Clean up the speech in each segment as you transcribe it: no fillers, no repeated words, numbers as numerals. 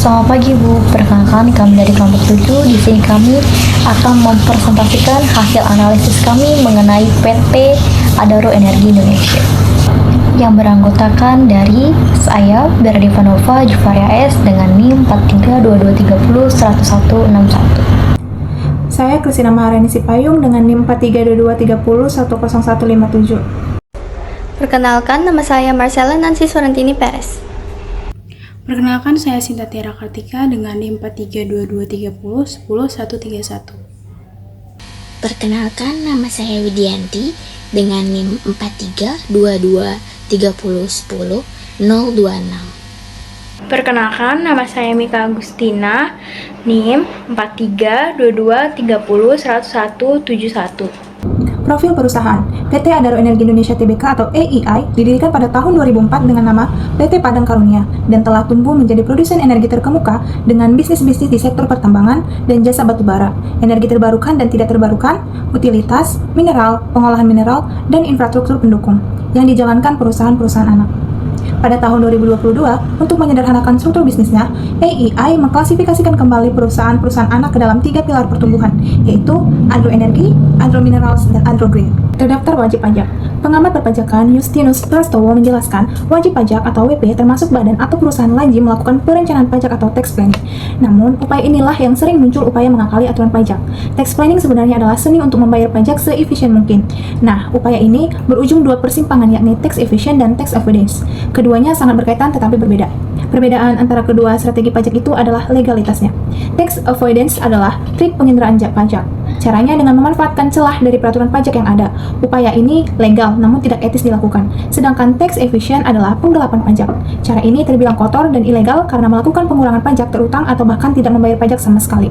Selamat pagi Bu, perkenalkan kami dari kelompok 7. Di sini kami akan mempresentasikan hasil analisis kami mengenai PT Adaro Energi Indonesia yang beranggotakan dari saya, Berdivanova Jufaria S dengan NIM 4322301161. Saya Kristina Maharani Sipayung dengan NIM 4322301157. Perkenalkan, nama saya Marcella Nancy Sorrentini Perez. Perkenalkan, saya Sinta Tiara Kartika dengan NIM 4322301131. Perkenalkan, nama saya Widianti dengan NIM 432230101026. Perkenalkan, nama saya Mika Agustina, NIM 4322301171. Profil perusahaan PT Adaro Energi Indonesia Tbk atau EII didirikan pada tahun 2004 dengan nama PT Padang Karunia dan telah tumbuh menjadi produsen energi terkemuka dengan bisnis-bisnis di sektor pertambangan dan jasa batubara, energi terbarukan dan tidak terbarukan, utilitas, mineral, pengolahan mineral, dan infrastruktur pendukung yang dijalankan perusahaan-perusahaan anak. Pada tahun 2022, untuk menyederhanakan struktur bisnisnya, EII mengklasifikasikan kembali perusahaan-perusahaan anak ke dalam 3 pilar pertumbuhan, yaitu agroenergi, agrominerals, dan agrogreen. Terdaftar wajib pajak. Pengamat perpajakan Justinus Prastowo menjelaskan, wajib pajak atau WP termasuk badan atau perusahaan lagi melakukan perencanaan pajak atau tax planning. Namun, upaya inilah yang sering muncul upaya mengakali aturan pajak. Tax planning sebenarnya adalah seni untuk membayar pajak seefisien mungkin. Nah, upaya ini berujung dua persimpangan, yakni tax evasion dan tax avoidance. Keduanya sangat berkaitan tetapi berbeda. Perbedaan antara kedua strategi pajak itu adalah legalitasnya. Tax avoidance adalah trik penginderaan pajak. Caranya dengan memanfaatkan celah dari peraturan pajak yang ada. Upaya ini legal namun tidak etis dilakukan. Sedangkan tax evasion adalah penggelapan pajak. Cara ini terbilang kotor dan ilegal karena melakukan pengurangan pajak terutang atau bahkan tidak membayar pajak sama sekali.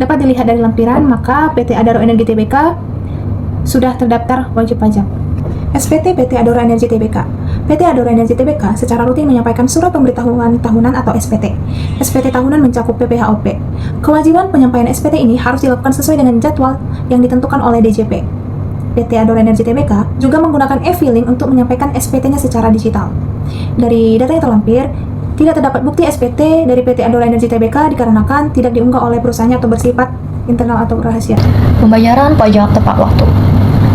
Dapat dilihat dari lampiran, maka PT Adaro Energi Tbk sudah terdaftar wajib pajak. SPT PT Adaro Energi Tbk. PT Adaro Energi Tbk secara rutin menyampaikan surat pemberitahuan tahunan atau SPT. SPT tahunan mencakup PPHOP. Kewajiban penyampaian SPT ini harus dilakukan sesuai dengan jadwal yang ditentukan oleh DJP. PT Adaro Energi Tbk juga menggunakan e-filing untuk menyampaikan SPT-nya secara digital. Dari data yang terlampir, tidak terdapat bukti SPT dari PT Adaro Energi Tbk dikarenakan tidak diunggah oleh perusahaannya atau bersifat internal atau rahasia. Pembayaran pajak tepat waktu.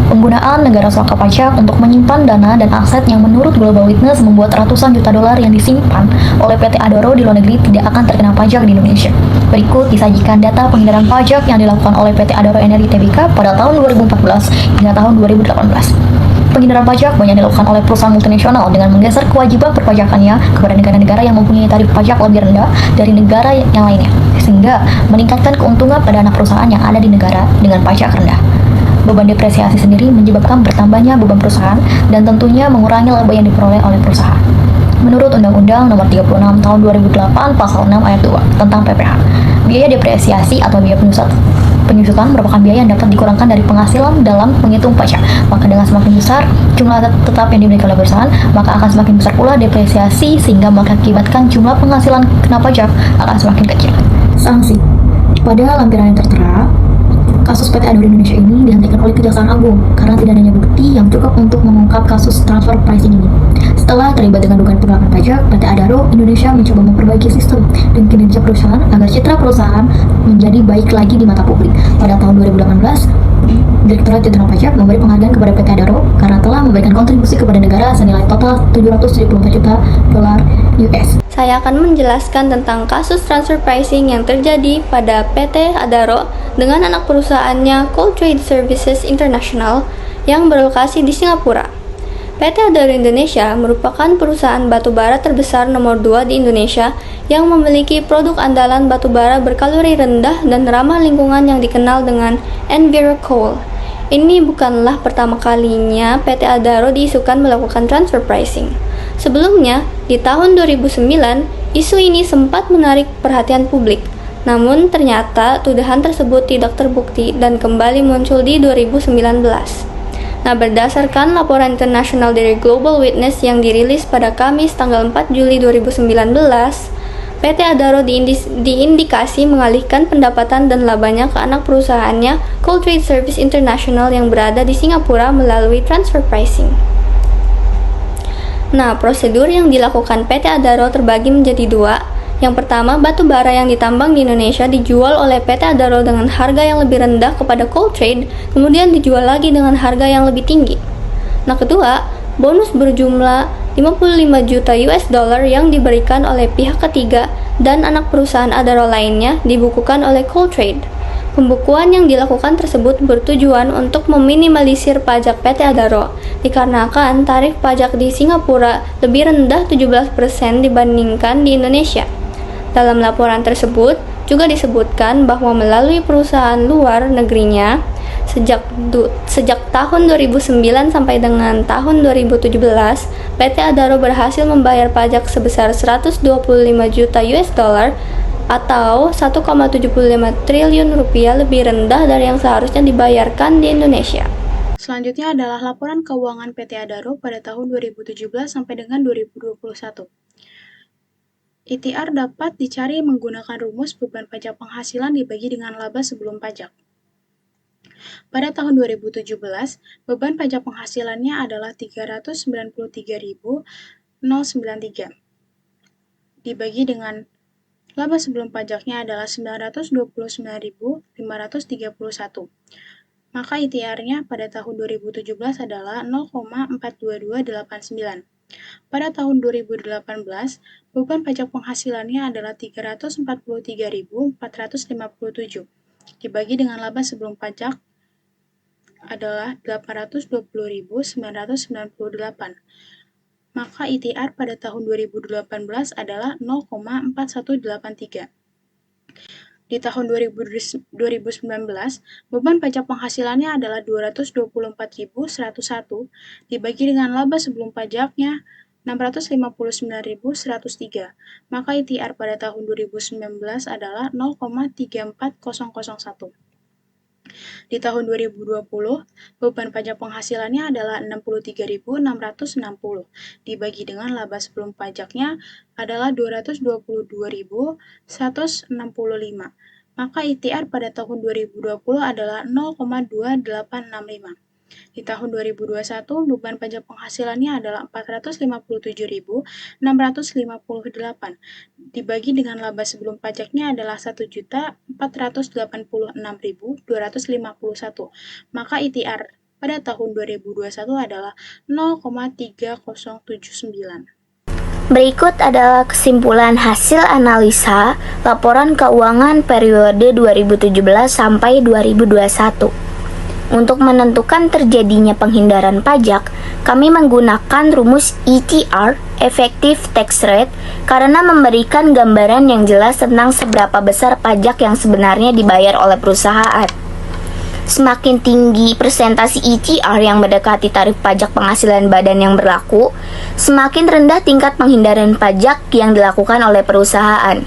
Penggunaan negara suaka pajak untuk menyimpan dana dan aset yang menurut Global Witness membuat ratusan juta dolar yang disimpan oleh PT Adaro di luar negeri tidak akan terkena pajak di Indonesia. Berikut disajikan data penghindaran pajak yang dilakukan oleh PT Adaro Energi Tbk pada tahun 2014 hingga tahun 2018. Penghindaran pajak banyak dilakukan oleh perusahaan multinasional dengan menggeser kewajiban perpajakannya kepada negara-negara yang mempunyai tarif pajak lebih rendah dari negara yang lainnya, sehingga meningkatkan keuntungan pada anak perusahaan yang ada di negara dengan pajak rendah. Beban depresiasi sendiri menyebabkan bertambahnya beban perusahaan dan tentunya mengurangi laba yang diperoleh oleh perusahaan. Menurut Undang-Undang Nomor 36 Tahun 2008 Pasal 6 Ayat 2 tentang PPh, biaya depresiasi atau biaya penyusutan merupakan biaya yang dapat dikurangkan dari penghasilan dalam menghitung pajak. Maka dengan semakin besar jumlah tetap yang dimiliki oleh perusahaan, maka akan semakin besar pula depresiasi sehingga mengakibatkan jumlah penghasilan kena pajak akan semakin kecil. Sanksi. Pada lampiran yang tertera, kasus PT Adaro Indonesia ini dihentikan oleh Kejaksaan Agung karena tidak adanya bukti yang cukup untuk mengungkap kasus transfer pricing ini. Setelah terlibat dengan dugaan penggelapan pajak, PT Adaro Indonesia mencoba memperbaiki sistem dan kinerja perusahaan agar citra perusahaan menjadi baik lagi di mata publik. Pada tahun 2018, Direktorat Jenderal Pajak memberi penghargaan kepada PT Adaro karena telah memberikan kontribusi kepada negara senilai total 774 juta dolar US. Saya akan menjelaskan tentang kasus transfer pricing yang terjadi pada PT Adaro dengan anak perusahaannya Coal Trade Services International yang berlokasi di Singapura. PT Adaro Indonesia merupakan perusahaan batubara terbesar nomor 2 di Indonesia yang memiliki produk andalan batubara berkalori rendah dan ramah lingkungan yang dikenal dengan EnviroCoal. Ini bukanlah pertama kalinya PT Adaro diisukan melakukan transfer pricing. Sebelumnya, di tahun 2009, isu ini sempat menarik perhatian publik. Namun, ternyata tuduhan tersebut tidak terbukti dan kembali muncul di 2019. Nah, berdasarkan laporan internasional dari Global Witness yang dirilis pada Kamis tanggal 4 Juli 2019, PT Adaro diindikasi mengalihkan pendapatan dan labanya ke anak perusahaannya Coal Trade Service International yang berada di Singapura melalui transfer pricing. Nah, prosedur yang dilakukan PT Adaro terbagi menjadi dua. Yang pertama, batu bara yang ditambang di Indonesia dijual oleh PT Adaro dengan harga yang lebih rendah kepada cold trade, kemudian dijual lagi dengan harga yang lebih tinggi. Nah, kedua, bonus berjumlah 55 juta US dollar yang diberikan oleh pihak ketiga dan anak perusahaan Adaro lainnya dibukukan oleh cold trade. Pembukuan yang dilakukan tersebut bertujuan untuk meminimalisir pajak PT Adaro, dikarenakan tarif pajak di Singapura lebih rendah 17% dibandingkan di Indonesia. Dalam laporan tersebut juga disebutkan bahwa melalui perusahaan luar negerinya, sejak tahun 2009 sampai dengan tahun 2017, PT Adaro berhasil membayar pajak sebesar 125 juta US dollar atau 1,75 triliun rupiah lebih rendah dari yang seharusnya dibayarkan di Indonesia. Selanjutnya adalah laporan keuangan PT Adaro pada tahun 2017 sampai dengan 2021. ITR dapat dicari menggunakan rumus beban pajak penghasilan dibagi dengan laba sebelum pajak. Pada tahun 2017, beban pajak penghasilannya adalah 393.093 dibagi dengan laba sebelum pajaknya adalah 929.531. Maka ITR-nya pada tahun 2017 adalah 0,42289. Pada tahun 2018, beban pajak penghasilannya adalah 343.457 dibagi dengan laba sebelum pajak adalah 820.998. Maka ITR pada tahun 2018 adalah 0,4183. Di tahun 2019, beban pajak penghasilannya adalah 224.101 dibagi dengan laba sebelum pajaknya 659.103. Maka ITR pada tahun 2019 adalah 0,34001. Di tahun 2020, beban pajak penghasilannya adalah 63.660 dibagi dengan laba sebelum pajaknya adalah 222.165. Maka ITR pada tahun 2020 adalah 0,2865. Di tahun 2021, beban pajak penghasilannya adalah 457.658 dibagi dengan laba sebelum pajaknya adalah 1.486.251. Maka ITR pada tahun 2021 adalah 0,3079. Berikut adalah kesimpulan hasil analisa laporan keuangan periode 2017 sampai 2021. Untuk menentukan terjadinya penghindaran pajak, kami menggunakan rumus ETR, Effective Tax Rate, karena memberikan gambaran yang jelas tentang seberapa besar pajak yang sebenarnya dibayar oleh perusahaan. Semakin tinggi presentasi ETR yang mendekati tarif pajak penghasilan badan yang berlaku, semakin rendah tingkat penghindaran pajak yang dilakukan oleh perusahaan.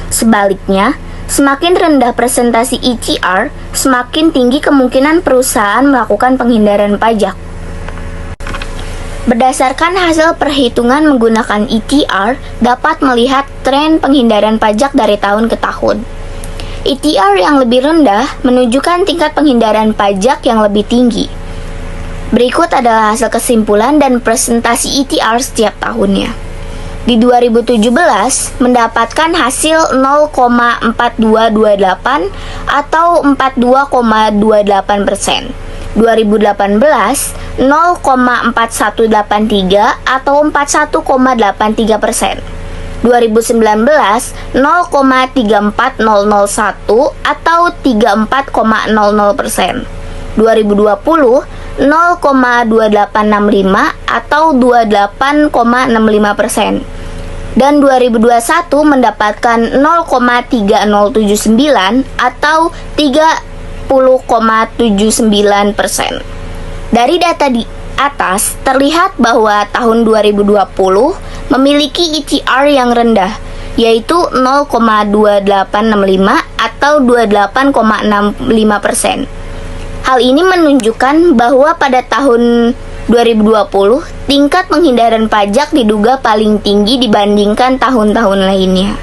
Sebaliknya, semakin rendah presentasi ETR, semakin tinggi kemungkinan perusahaan melakukan penghindaran pajak. Berdasarkan hasil perhitungan menggunakan ETR, dapat melihat tren penghindaran pajak dari tahun ke tahun. ETR yang lebih rendah menunjukkan tingkat penghindaran pajak yang lebih tinggi. Berikut adalah hasil kesimpulan dan presentasi ETR setiap tahunnya. Di 2017 mendapatkan hasil 0,4228 atau 42,28%. 2018 0,4183 atau 41,83%. 2019 0,34001 atau 34,00%. 2020 0,2865 atau 28,65%. Dan 2021 mendapatkan 0,3079 atau 30,79%. Dari data di atas terlihat bahwa tahun 2020 memiliki ETR yang rendah, yaitu 0,2865 atau 28,65%. Hal ini menunjukkan bahwa pada tahun 2020, tingkat penghindaran pajak diduga paling tinggi dibandingkan tahun-tahun lainnya.